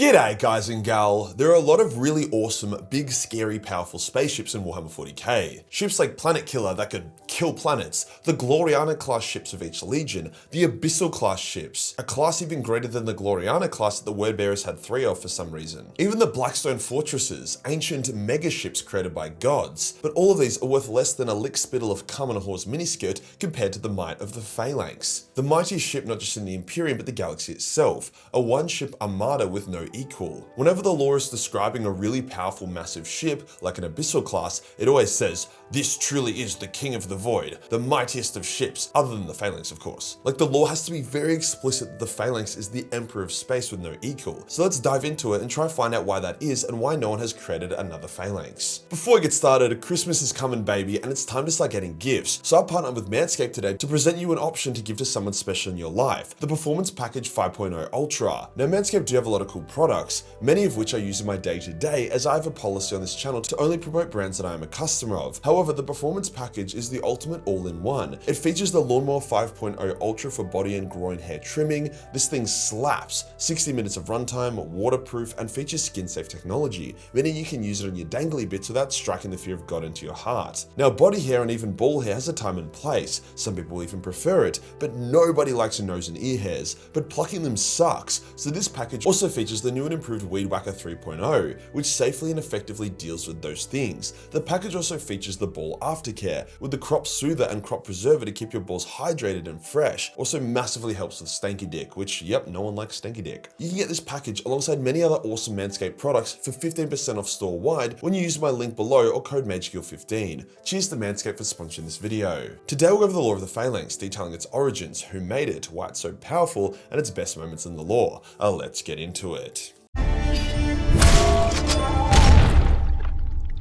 G'day guys and gal, there are a lot of really awesome, big, scary, powerful spaceships in Warhammer 40k. Ships like Planet Killer that could kill planets, the Gloriana class ships of each legion, the Abyssal class ships, a class even greater than the Gloriana class that the word bearers had 3 of for some reason. Even the Blackstone fortresses, ancient mega ships created by gods, but all of these are worth less than a lick spittle of cum on a horse miniskirt compared to the might of the Phalanx. The mightiest ship not just in the Imperium but the galaxy itself, a one-ship armada with no equal. Whenever the lore is describing a really powerful massive ship, like an Abyssal class, it always says, "This truly is the King of the Void, the mightiest of ships," other than the Phalanx of course. Like the lore has to be very explicit that the Phalanx is the Emperor of Space with no equal. So let's dive into it and try to find out why that is and why no one has created another Phalanx. Before we get started, Christmas is coming baby and it's time to start getting gifts. So I partnered with Manscaped today to present you an option to give to someone special in your life, the Performance Package 5.0 Ultra. Now Manscaped do have a lot of cool products, many of which I use in my day-to-day as I have a policy on this channel to only promote brands that I am a customer of. However, the Performance Package is the ultimate all-in-one. It features the Lawnmower 5.0 Ultra for body and groin hair trimming. This thing slaps, 60 minutes of runtime, waterproof, and features skin-safe technology, meaning you can use it on your dangly bits without striking the fear of God into your heart. Now, body hair and even ball hair has a time and place. Some people even prefer it, but nobody likes a nose and ear hairs, but plucking them sucks. So this package also features the new and improved Weed Whacker 3.0, which safely and effectively deals with those things. The package also features the ball aftercare, with the crop soother and crop preserver to keep your balls hydrated and fresh. Also massively helps with stanky dick, which yep, no one likes stanky dick. You can get this package alongside many other awesome Manscaped products for 15% off store-wide when you use my link below or code Majorkill15. Cheers to Manscaped for sponsoring this video. Today we'll go over the lore of the Phalanx, detailing its origins, who made it, why it's so powerful, and its best moments in the lore. Let's get into it.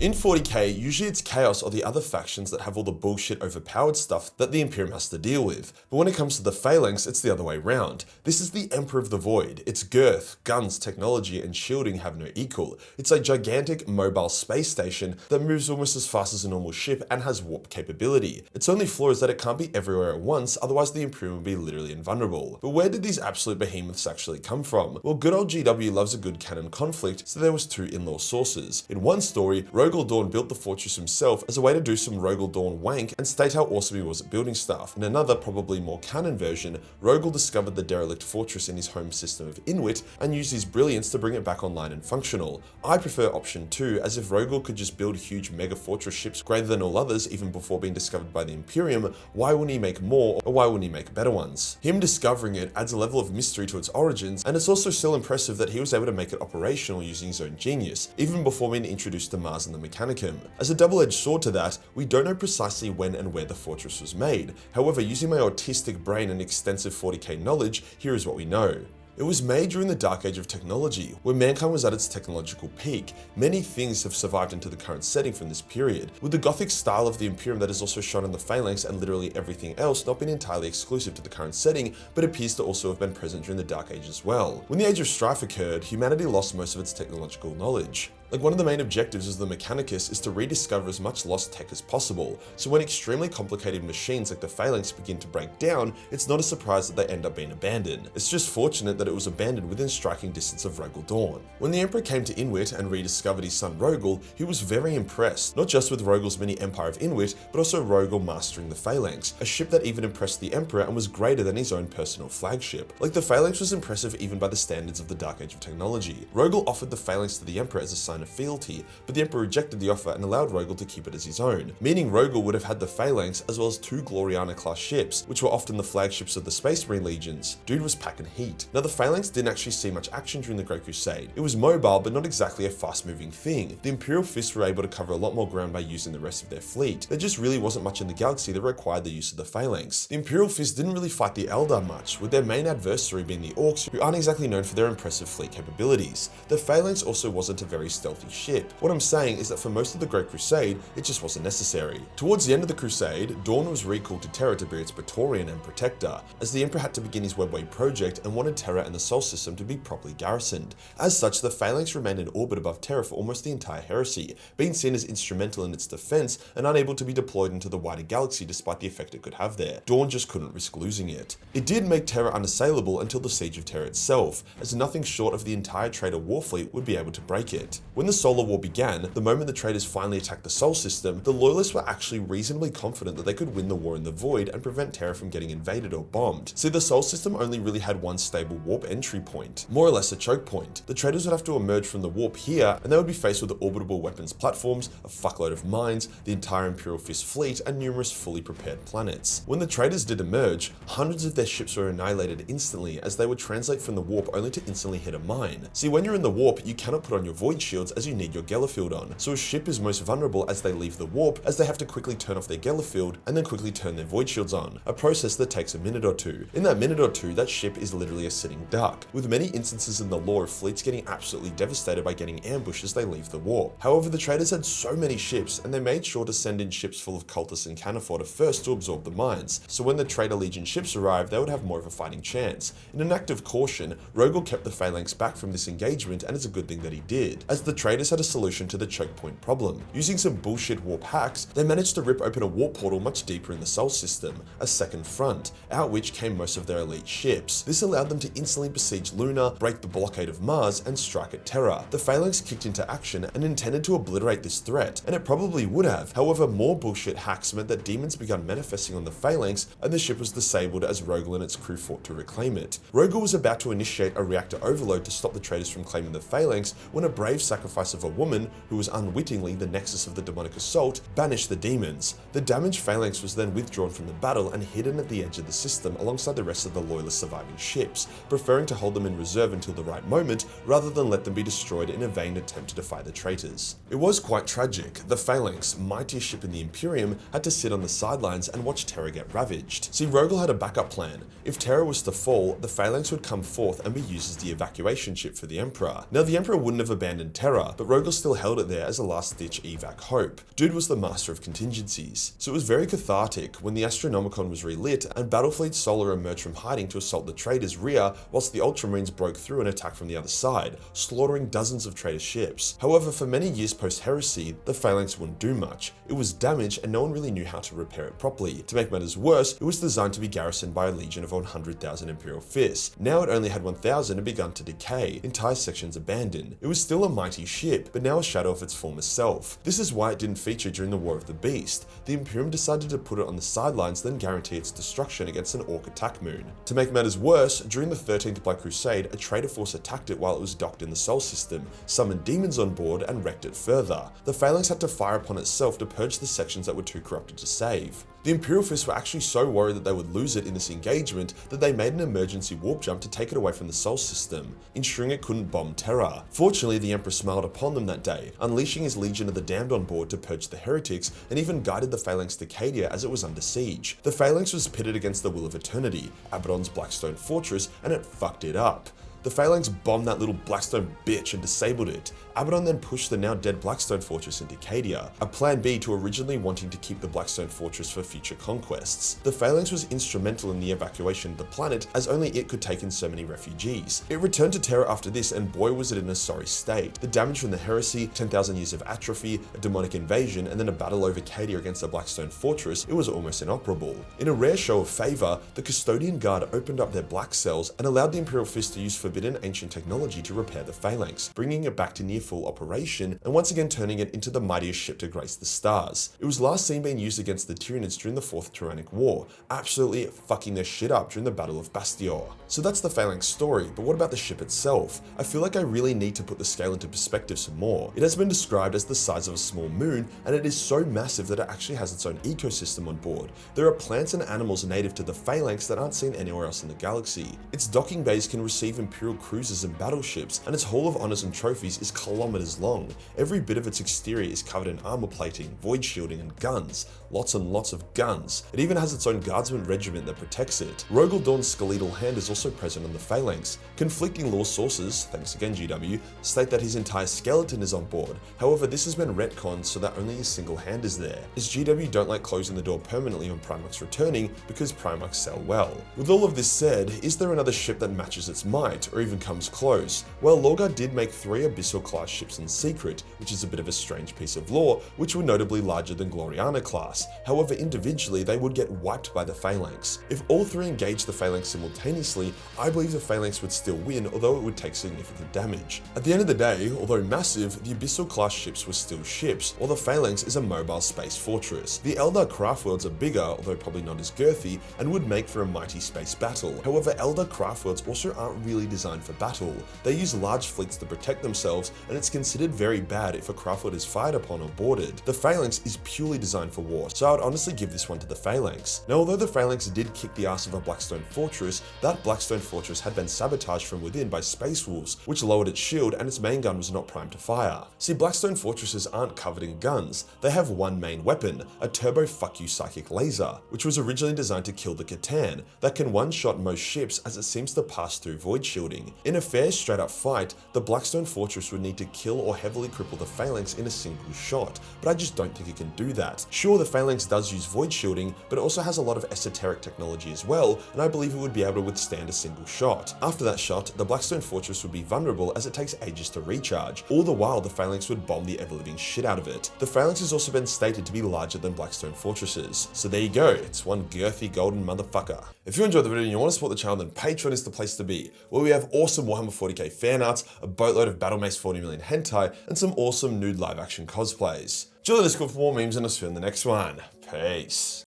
In 40k, usually it's Chaos or the other factions that have all the bullshit overpowered stuff that the Imperium has to deal with. But when it comes to the Phalanx, it's the other way round. This is the Emperor of the Void. Its girth, guns, technology, and shielding have no equal. It's a gigantic mobile space station that moves almost as fast as a normal ship and has warp capability. Its only flaw is that it can't be everywhere at once, otherwise the Imperium would be literally invulnerable. But where did these absolute behemoths actually come from? Well, good old GW loves a good canon conflict, so there was 2 in-law sources. In one story, Rogel Dawn built the fortress himself as a way to do some Rogel Dawn wank and state how awesome he was at building stuff. In another, probably more canon version, Rogel discovered the derelict fortress in his home system of Inwit and used his brilliance to bring it back online and functional. I prefer option 2, as if Rogel could just build huge mega fortress ships greater than all others even before being discovered by the Imperium, why wouldn't he make more, or why wouldn't he make better ones? Him discovering it adds a level of mystery to its origins, and it's also still impressive that he was able to make it operational using his own genius, even before being introduced to Mars and the Mechanicum. As a double-edged sword to that, we don't know precisely when and where the fortress was made. However, using my autistic brain and extensive 40k knowledge, here is what we know. It was made during the dark age of technology, where mankind was at its technological peak. Many things have survived into the current setting from this period, with the gothic style of the Imperium that is also shown in the Phalanx and literally everything else not being entirely exclusive to the current setting, but appears to also have been present during the Dark Age as well. When the Age of Strife occurred, humanity lost most of its technological knowledge. Like one of the main objectives of the Mechanicus is to rediscover as much lost tech as possible, so when extremely complicated machines like the Phalanx begin to break down, it's not a surprise that they end up being abandoned. It's just fortunate that it was abandoned within striking distance of Rogel Dawn. When the Emperor came to Inwit and rediscovered his son Rogel, he was very impressed, not just with Rogel's mini empire of Inwit, but also Rogel mastering the Phalanx, a ship that even impressed the Emperor and was greater than his own personal flagship. Like the Phalanx was impressive even by the standards of the Dark Age of technology. Rogel offered the Phalanx to the Emperor as a sign of fealty, but the Emperor rejected the offer and allowed Rogel to keep it as his own, meaning Rogel would have had the Phalanx as well as 2 Gloriana class ships, which were often the flagships of the Space Marine legions. Dude was packing heat. Now the Phalanx didn't actually see much action during the Great Crusade. It was mobile, but not exactly a fast-moving thing. The Imperial Fists were able to cover a lot more ground by using the rest of their fleet. There just really wasn't much in the galaxy that required the use of the Phalanx. The Imperial Fists didn't really fight the Eldar much, with their main adversary being the Orcs, who aren't exactly known for their impressive fleet capabilities. The Phalanx also wasn't a very stealthy stealthy ship. What I'm saying is that for most of the Great Crusade, it just wasn't necessary. Towards the end of the Crusade, Dawn was recalled to Terra to be its Praetorian and protector, as the Emperor had to begin his Webway project and wanted Terra and the Sol system to be properly garrisoned. As such, the Phalanx remained in orbit above Terra for almost the entire heresy, being seen as instrumental in its defense and unable to be deployed into the wider galaxy despite the effect it could have there. Dawn just couldn't risk losing it. It did make Terra unassailable until the Siege of Terra itself, as nothing short of the entire Traitor Warfleet would be able to break it. When the Solar War began, the moment the traitors finally attacked the Sol system, the Loyalists were actually reasonably confident that they could win the war in the Void and prevent Terra from getting invaded or bombed. See, the Sol system only really had one stable warp entry point, more or less a choke point. The traitors would have to emerge from the warp here, and they would be faced with orbitable weapons platforms, a fuckload of mines, the entire Imperial Fist fleet, and numerous fully prepared planets. When the traitors did emerge, hundreds of their ships were annihilated instantly as they would translate from the warp only to instantly hit a mine. See, when you're in the warp, you cannot put on your void shields as you need your Gellerfield on, so a ship is most vulnerable as they leave the warp, as they have to quickly turn off their Gellerfield and then quickly turn their void shields on, a process that takes a minute or two. In that minute or two, that ship is literally a sitting duck, with many instances in the lore of fleets getting absolutely devastated by getting ambushed as they leave the warp. However, the traitors had so many ships, and they made sure to send in ships full of cultists and Canaphorta first to absorb the mines, so when the Traitor Legion ships arrived, they would have more of a fighting chance. In an act of caution, Rogel kept the Phalanx back from this engagement, and it's a good thing that he did, as the traitors had a solution to the choke point problem. Using some bullshit warp hacks, they managed to rip open a warp portal much deeper in the Sol system, a second front, out which came most of their elite ships. This allowed them to instantly besiege Luna, break the blockade of Mars, and strike at Terra. The Phalanx kicked into action and intended to obliterate this threat, and it probably would have. However, more bullshit hacks meant that demons began manifesting on the Phalanx, and the ship was disabled as Rogel and its crew fought to reclaim it. Rogel was about to initiate a reactor overload to stop the traitors from claiming the Phalanx when a brave sacrifice of a woman, who was unwittingly the nexus of the demonic assault, banished the demons. The damaged Phalanx was then withdrawn from the battle and hidden at the edge of the system alongside the rest of the Loyalist surviving ships, preferring to hold them in reserve until the right moment rather than let them be destroyed in a vain attempt to defy the traitors. It was quite tragic. The Phalanx, mightiest ship in the Imperium, had to sit on the sidelines and watch Terra get ravaged. See, Rogel had a backup plan. If Terra was to fall, the Phalanx would come forth and be used as the evacuation ship for the Emperor. Now, the Emperor wouldn't have abandoned Terra, but Rogel still held it there as a last-ditch evac hope. Dude was the master of contingencies, so it was very cathartic when the Astronomicon was relit and Battlefleet Solar emerged from hiding to assault the traitors' rear, whilst the Ultramarines broke through and attacked from the other side, slaughtering dozens of traitor ships. However, for many years post-heresy, the Phalanx wouldn't do much. It was damaged and no one really knew how to repair it properly. To make matters worse, it was designed to be garrisoned by a legion of 100,000 Imperial Fists. Now it only had 1,000 and begun to decay, entire sections abandoned. It was still a mighty ship, but now a shadow of its former self. This is why it didn't feature during the War of the Beast. The Imperium decided to put it on the sidelines, then guarantee its destruction against an Orc attack moon. To make matters worse, during the 13th Black Crusade, a traitor force attacked it while it was docked in the Sol system, summoned demons on board, and wrecked it further. The Phalanx had to fire upon itself to purge the sections that were too corrupted to save. The Imperial Fists were actually so worried that they would lose it in this engagement that they made an emergency warp jump to take it away from the Sol system, ensuring it couldn't bomb Terra. Fortunately, the Emperor smiled upon them that day, unleashing his Legion of the Damned on board to purge the heretics, and even guided the Phalanx to Cadia as it was under siege. The Phalanx was pitted against the Will of Eternity, Abaddon's Blackstone Fortress, and it fucked it up. The Phalanx bombed that little Blackstone bitch and disabled it. Abaddon then pushed the now dead Blackstone Fortress into Cadia, a plan B to originally wanting to keep the Blackstone Fortress for future conquests. The Phalanx was instrumental in the evacuation of the planet, as only it could take in so many refugees. It returned to Terra after this, and boy was it in a sorry state. The damage from the heresy, 10,000 years of atrophy, a demonic invasion, and then a battle over Cadia against the Blackstone Fortress, it was almost inoperable. In a rare show of favour, the Custodian Guard opened up their black cells and allowed the Imperial Fist to use forbidden ancient technology to repair the Phalanx, bringing it back to near full operation, and once again turning it into the mightiest ship to grace the stars. It was last seen being used against the Tyranids during the 4th Tyrannic War, absolutely fucking their shit up during the Battle of Bastior. So that's the Phalanx story, but what about the ship itself? I feel like I really need to put the scale into perspective some more. It has been described as the size of a small moon, and it is so massive that it actually has its own ecosystem on board. There are plants and animals native to the Phalanx that aren't seen anywhere else in the galaxy. Its docking bays can receive Imperial Imperial cruisers and battleships, and its Hall of Honors and trophies is kilometers long. Every bit of its exterior is covered in armor plating, void shielding, and guns. Lots and lots of guns. It even has its own guardsman regiment that protects it. Rogel Dawn's skeletal hand is also present on the Phalanx. Conflicting lore sources, thanks again GW, state that his entire skeleton is on board. However, this has been retconned so that only his single hand is there, as GW don't like closing the door permanently on Primarchs returning because Primarchs sell well. With all of this said, is there another ship that matches its might, or even comes close? Well, Lorgar did make 3 Abyssal class ships in secret, which is a bit of a strange piece of lore, which were notably larger than Gloriana class. However, individually they would get wiped by the Phalanx. If all 3 engaged the Phalanx simultaneously, I believe the Phalanx would still win, although it would take significant damage. At the end of the day, although massive, the Abyssal class ships were still ships, while the Phalanx is a mobile space fortress. The Eldar craft worlds are bigger, although probably not as girthy, and would make for a mighty space battle. However, Eldar craft worlds also aren't really designed for battle. They use large fleets to protect themselves, and it's considered very bad if a craft world is fired upon or boarded. The Phalanx is purely designed for war, so I would honestly give this one to the Phalanx. Now, although the Phalanx did kick the ass of a Blackstone fortress, that Blackstone fortress had been sabotaged from within by Space Wolves, which lowered its shield and its main gun was not primed to fire. See, Blackstone fortresses aren't covered in guns. They have one main weapon, a turbo fuck you psychic laser, which was originally designed to kill the Catan, that can one-shot most ships as it seems to pass through void shielding. In a fair straight-up fight, the Blackstone fortress would need to kill or heavily cripple the Phalanx in a single shot, but I just don't think it can do that. Sure, the Phalanx does use void shielding, but it also has a lot of esoteric technology as well, and I believe it would be able to withstand a single shot. After that shot, the Blackstone fortress would be vulnerable as it takes ages to recharge. All the while, the Phalanx would bomb the ever-living shit out of it. The Phalanx has also been stated to be larger than Blackstone fortresses. So there you go, it's one girthy golden motherfucker. If you enjoyed the video and you want to support the channel, then Patreon is the place to be, where we have awesome Warhammer 40k fan arts, a boatload of Battle Mace 40 million hentai, and some awesome nude live action cosplays. Join the Discord for more memes and I'll see you in the next one. Peace.